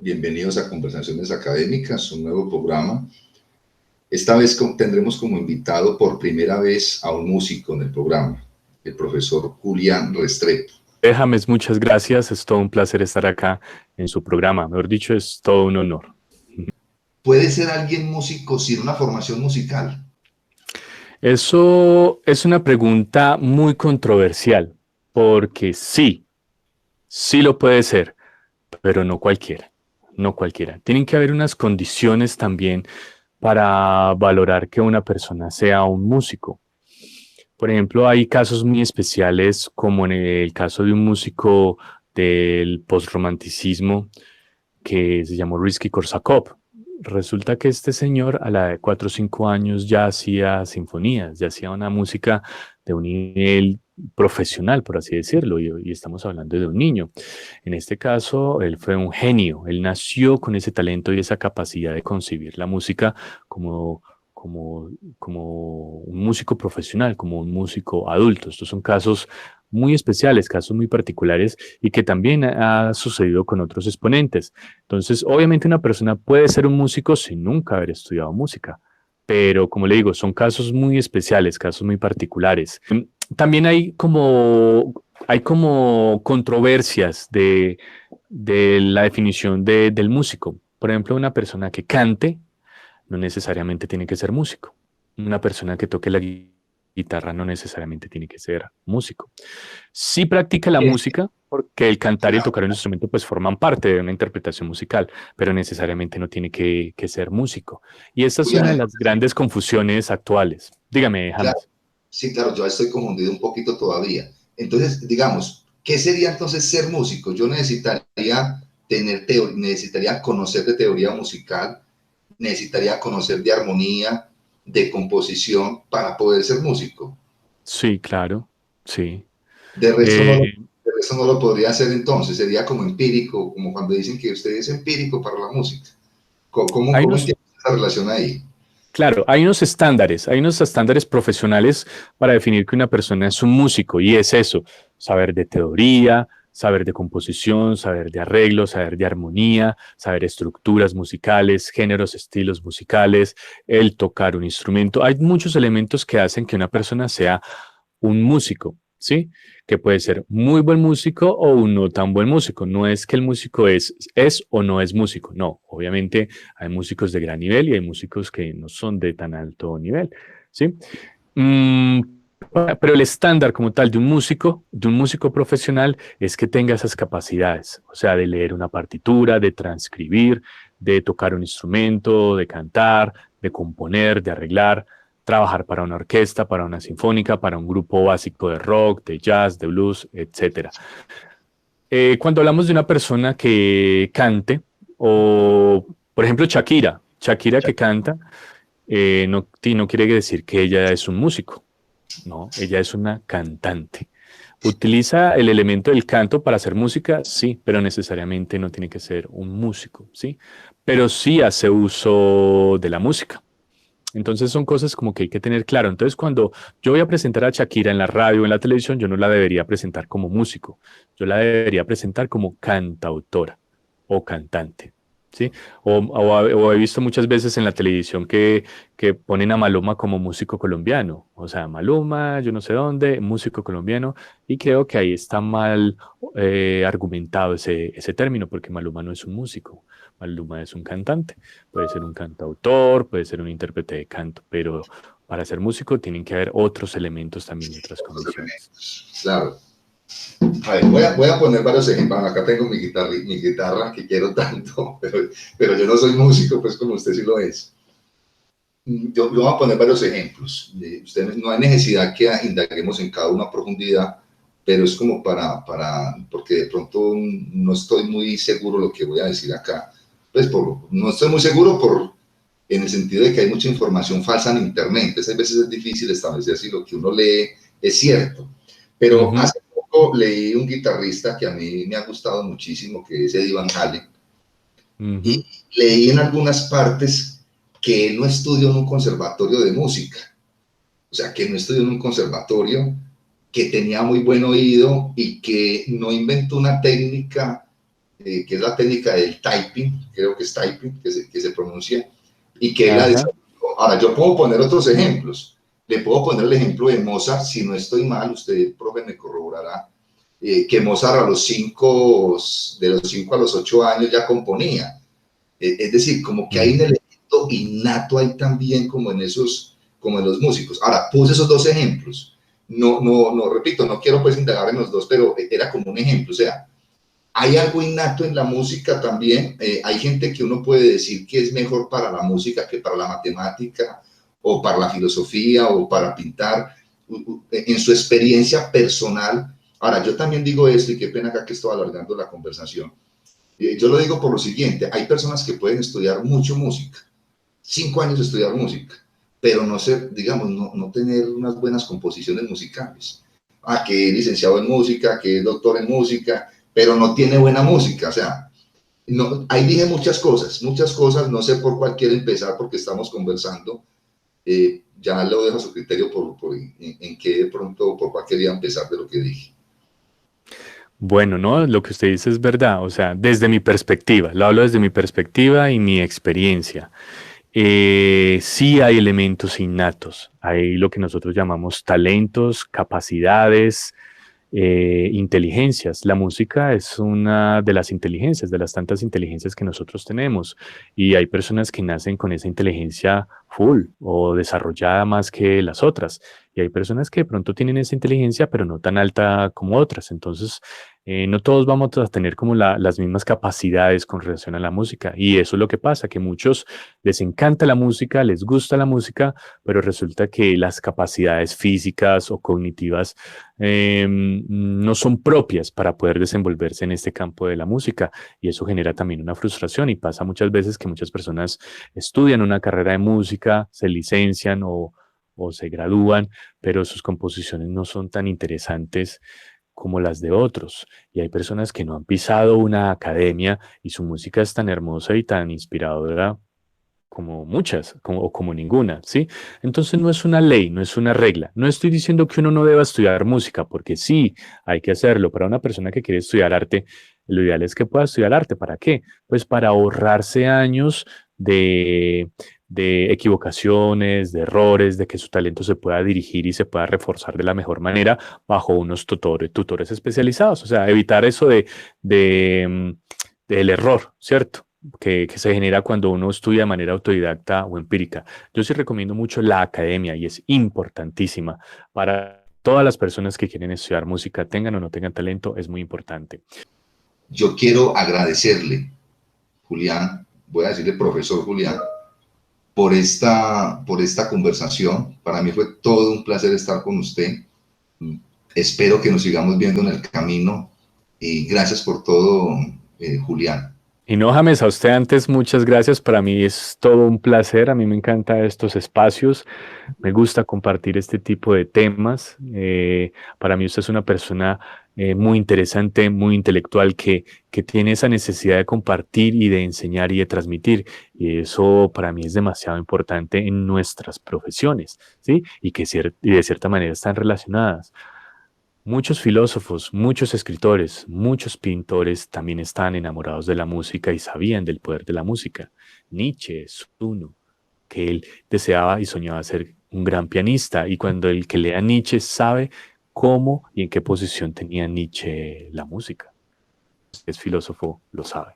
Bienvenidos a Conversaciones Académicas, un nuevo programa. Esta vez tendremos como invitado por primera vez a un músico en el programa, el profesor Julián Restrepo. James, muchas gracias. Es todo un placer estar acá en su programa. Mejor dicho, es todo un honor. ¿Puede ser alguien músico sin una formación musical? Eso es una pregunta muy controversial, porque sí lo puede ser, pero no cualquiera, no cualquiera. Tienen que haber unas condiciones también para valorar que una persona sea un músico. Por ejemplo, hay casos muy especiales, como en el caso de un músico del postromanticismo que se llamó Rimski-Korsakov. Resulta que este señor a la edad de 4 o 5 años ya hacía sinfonías, ya hacía una música de un nivel profesional, por así decirlo, y estamos hablando de un niño. En este caso, él fue un genio, él nació con ese talento y esa capacidad de concebir la música como, como un músico profesional, como un músico adulto. Estos son casos muy especiales, casos muy particulares y que también ha sucedido con otros exponentes. Entonces, obviamente una persona puede ser un músico sin nunca haber estudiado música, pero como le digo, son casos muy especiales, casos muy particulares. También hay como controversias de la definición del músico. Por ejemplo, una persona que cante no necesariamente tiene que ser músico. Una persona que toque la guitarra no necesariamente tiene que ser músico. Sí practica la música porque el cantar y el tocar un instrumento pues forman parte de una interpretación musical, pero necesariamente no tiene que ser músico. Y esa es una de las grandes confusiones actuales. Dígame, James. Claro, sí, claro, yo estoy confundido un poquito todavía. Entonces, digamos, ¿qué sería entonces ser músico? Yo necesitaría necesitaría conocer de teoría musical, necesitaría conocer de armonía, de composición para poder ser músico. Sí, claro, sí. De resto no lo podría hacer entonces, sería como empírico, como cuando dicen que usted es empírico para la música. ¿Cómo entiende esa relación ahí? Claro, hay unos estándares profesionales para definir que una persona es un músico y es eso, saber de teoría, saber de composición, saber de arreglo, saber de armonía, saber estructuras musicales, géneros, estilos musicales, el tocar un instrumento. Hay muchos elementos que hacen que una persona sea un músico, ¿sí? Que puede ser muy buen músico o un no tan buen músico. No es que el músico es o no es músico, no. Obviamente hay músicos de gran nivel y hay músicos que no son de tan alto nivel, ¿sí? Pero el estándar como tal de un músico profesional, es que tenga esas capacidades, o sea, de leer una partitura, de transcribir, de tocar un instrumento, de cantar, de componer, de arreglar, trabajar para una orquesta, para una sinfónica, para un grupo básico de rock, de jazz, de blues, etc. Cuando hablamos de una persona que cante, o por ejemplo Shakira que canta, no quiere decir que ella es un músico, no, ella es una cantante. ¿Utiliza el elemento del canto para hacer música? Sí, pero necesariamente no tiene que ser un músico, ¿sí? Pero sí hace uso de la música. Entonces son cosas como que hay que tener claro. Entonces cuando yo voy a presentar a Shakira en la radio o en la televisión, yo no la debería presentar como músico, yo la debería presentar como cantautora o cantante. ¿Sí? O he visto muchas veces en la televisión que ponen a Maluma como músico colombiano, o sea, Maluma, yo no sé dónde, músico colombiano, y creo que ahí está mal argumentado ese término, porque Maluma no es un músico, Maluma es un cantante, puede ser un cantautor, puede ser un intérprete de canto, pero para ser músico tienen que haber otros elementos también y otras condiciones. Claro. A ver, voy a poner varios ejemplos. Acá tengo mi guitarra que quiero tanto, pero yo no soy músico, pues como usted sí lo es. Yo voy a poner varios ejemplos. No hay necesidad que indaguemos en cada uno a profundidad, pero es como porque de pronto no estoy muy seguro lo que voy a decir acá. Pues no estoy muy seguro en el sentido de que hay mucha información falsa en Internet. Entonces, a veces es difícil establecer si lo que uno lee es cierto. Pero hace poco leí un guitarrista que a mí me ha gustado muchísimo, que es Eddie Van Halen, y leí en algunas partes que él no estudió en un conservatorio de música, o sea, que no estudió en un conservatorio, que tenía muy buen oído y que no inventó una técnica que es la técnica del typing, creo que es typing, que se pronuncia, y que él la Ajá. desarrolló. Ahora, yo puedo poner otros ejemplos. Le puedo poner el ejemplo de Mozart, si no estoy mal, usted, profe, me corroborará, que Mozart de los 5 a los 8 años ya componía. Es decir, como que hay un elemento innato ahí también, como en esos, como en los músicos. Ahora, puse esos dos ejemplos. No, repito, no quiero pues indagar en los dos, pero era como un ejemplo. O sea, hay algo innato en la música también. Hay gente que uno puede decir que es mejor para la música que para la matemática, o para la filosofía, o para pintar, en su experiencia personal. Ahora, yo también digo esto, y qué pena acá que estoy alargando la conversación. Yo lo digo por lo siguiente, hay personas que pueden estudiar mucho música, 5 años de estudiar música, pero no ser, digamos, no tener unas buenas composiciones musicales. Ah, que es licenciado en música, que es doctor en música, pero no tiene buena música. O sea, no, ahí dije muchas cosas, no sé por cuál quiere empezar porque estamos conversando. Ya lo dejo a su criterio en qué de pronto, por cuál quería empezar de lo que dije. Bueno, no, lo que usted dice es verdad, o sea, desde mi perspectiva, lo hablo desde mi perspectiva y mi experiencia. Sí hay elementos innatos, hay lo que nosotros llamamos talentos, capacidades, inteligencias. La música es una de las inteligencias, de las tantas inteligencias que nosotros tenemos. Y hay personas que nacen con esa inteligencia full o desarrollada más que las otras. Y hay personas que de pronto tienen esa inteligencia, pero no tan alta como otras. Entonces, no todos vamos a tener como las mismas capacidades con relación a la música. Y eso es lo que pasa, que muchos les encanta la música, les gusta la música, pero resulta que las capacidades físicas o cognitivas no son propias para poder desenvolverse en este campo de la música, y eso genera también una frustración, y pasa muchas veces que muchas personas estudian una carrera de música, se licencian o se gradúan, pero sus composiciones no son tan interesantes como las de otros, y hay personas que no han pisado una academia y su música es tan hermosa y tan inspiradora como muchas, o como ninguna, ¿sí? Entonces no es una ley, no es una regla. No estoy diciendo que uno no deba estudiar música, porque sí, hay que hacerlo. Para una persona que quiere estudiar arte, lo ideal es que pueda estudiar arte. ¿Para qué? Pues para ahorrarse años de equivocaciones, de errores, de que su talento se pueda dirigir y se pueda reforzar de la mejor manera bajo unos tutores especializados. O sea, evitar eso de, mm, del error, ¿cierto? Que se genera cuando uno estudia de manera autodidacta o empírica. Yo sí recomiendo mucho la academia y es importantísima para todas las personas que quieren estudiar música, tengan o no tengan talento, es muy importante. Yo quiero agradecerle, Julián, voy a decirle profesor Julián, por esta conversación. Para mí fue todo un placer estar con usted. Espero que nos sigamos viendo en el camino y gracias por todo, Julián. Y no, James, a usted antes, muchas gracias. Para mí es todo un placer. A mí me encantan estos espacios. Me gusta compartir este tipo de temas. Para mí usted es una persona muy interesante, muy intelectual, que tiene esa necesidad de compartir y de enseñar y de transmitir. Y eso para mí es demasiado importante en nuestras profesiones, ¿sí? Y que y de cierta manera están relacionadas. Muchos filósofos, muchos escritores, muchos pintores también estaban enamorados de la música y sabían del poder de la música. Nietzsche es uno, que él deseaba y soñaba ser un gran pianista, y cuando el que lea Nietzsche sabe cómo y en qué posición tenía Nietzsche la música. Es filósofo, lo sabe.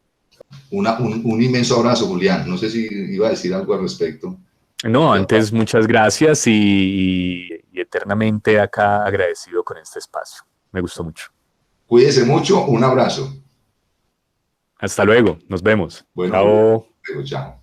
Un inmenso abrazo, Julián. No sé si iba a decir algo al respecto. No, antes muchas gracias y eternamente acá agradecido con este espacio. Me gustó mucho. Cuídese mucho, un abrazo. Hasta luego, nos vemos. Bueno, Julián, Chao. chao.